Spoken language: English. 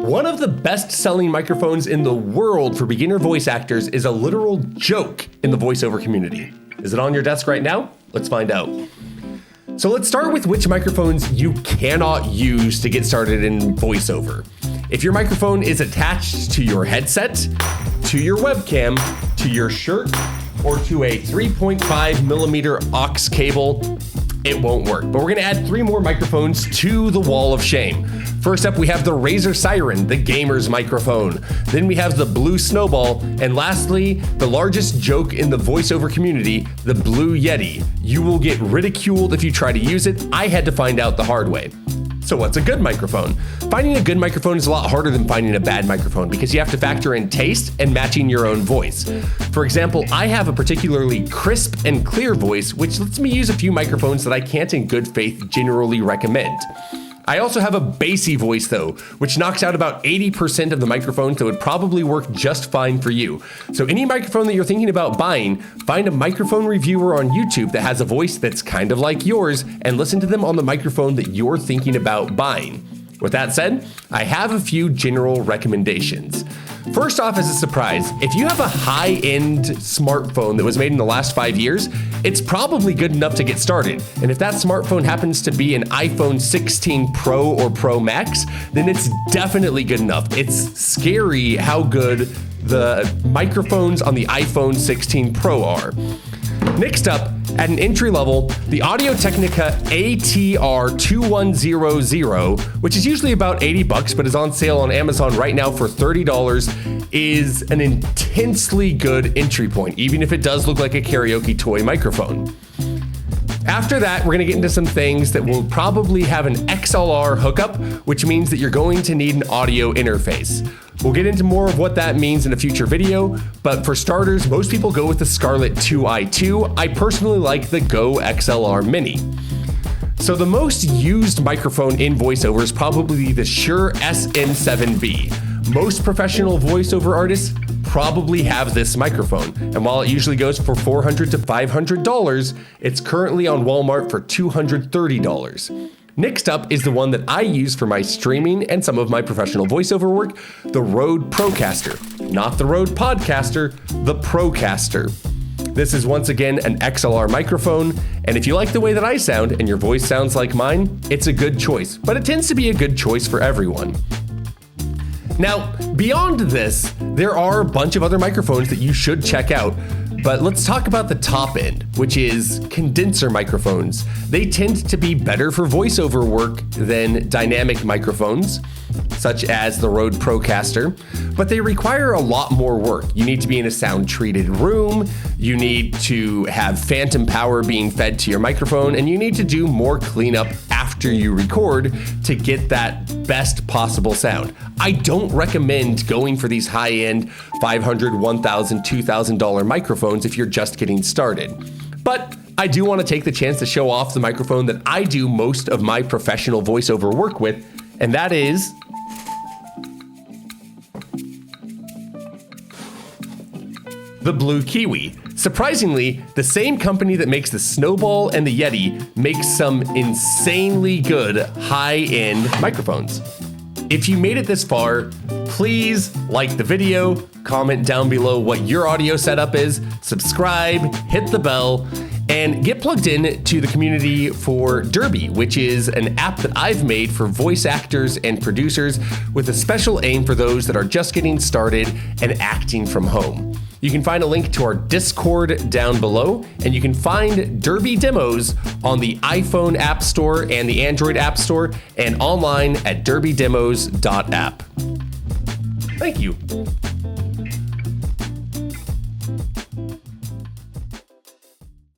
One of the best-selling microphones in the world for beginner voice actors is a literal joke in the voiceover community. Is it on your desk right now? Let's find out. So let's start with which microphones you cannot use to get started in voiceover. If your microphone is attached to your headset, to your webcam, to your shirt, or to a 3.5 millimeter aux cable, it won't work. But we're gonna add 3 more microphones to the wall of shame. First up, we have the Razer Siren, the gamer's microphone. Then we have the Blue Snowball. And lastly, the largest joke in the voiceover community, the Blue Yeti. You will get ridiculed if you try to use it. I had to find out the hard way. So what's a good microphone? Finding a good microphone is a lot harder than finding a bad microphone because you have to factor in taste and matching your own voice. For example, I have a particularly crisp and clear voice, which lets me use a few microphones that I can't in good faith generally recommend. I also have a bassy voice though, which knocks out about 80% of the microphones that would probably work just fine for you. So any microphone that you're thinking about buying, find a microphone reviewer on YouTube that has a voice that's kind of like yours and listen to them on the microphone that you're thinking about buying. With that said, I have a few general recommendations. First off, as a surprise, if you have a high-end smartphone that was made in the last 5 years, it's probably good enough to get started. And if that smartphone happens to be an iPhone 16 Pro or Pro Max, then it's definitely good enough. It's scary how good the microphones on the iPhone 16 Pro are. Next up, at an entry level, the Audio-Technica ATR2100, which is usually about $80 but is on sale on Amazon right now for $30, is an intensely good entry point, even if it does look like a karaoke toy microphone. After that, we're gonna get into some things that will probably have an XLR hookup, which means that you're going to need an audio interface. We'll get into more of what that means in a future video, but for starters, most people go with the Scarlett 2i2. I personally like the Go XLR Mini. So the most used microphone in voiceover is probably the Shure SM7B. Most professional voiceover artists probably have this microphone, and while it usually goes for $400 to $500, it's currently on Walmart for $230. Next up is the one that I use for my streaming and some of my professional voiceover work, the Rode Procaster. Not the Rode Podcaster, the Procaster. This is once again an XLR microphone, and if you like the way that I sound and your voice sounds like mine, it's a good choice, but it tends to be a good choice for everyone. Now, beyond this, there are a bunch of other microphones that you should check out, but let's talk about the top end, which is condenser microphones. They tend to be better for voiceover work than dynamic microphones, such as the Rode Procaster, but they require a lot more work. You need to be in a sound-treated room, you need to have phantom power being fed to your microphone, and you need to do more cleanup after you record to get that best possible sound. I don't recommend going for these high-end $500, $1,000, $2,000 microphones if you're just getting started. But I do want to take the chance to show off the microphone that I do most of my professional voiceover work with, and that is the Blue Kiwi. Surprisingly, the same company that makes the Snowball and the Yeti makes some insanely good high-end microphones. If you made it this far, please like the video, comment down below what your audio setup is, subscribe, hit the bell, and get plugged in to the community for Derby, which is an app that I've made for voice actors and producers with a special aim for those that are just getting started and acting from home. You can find a link to our Discord down below, and you can find Derby demos on the iPhone App Store and the Android App Store and online at derbydemos.app. Thank you.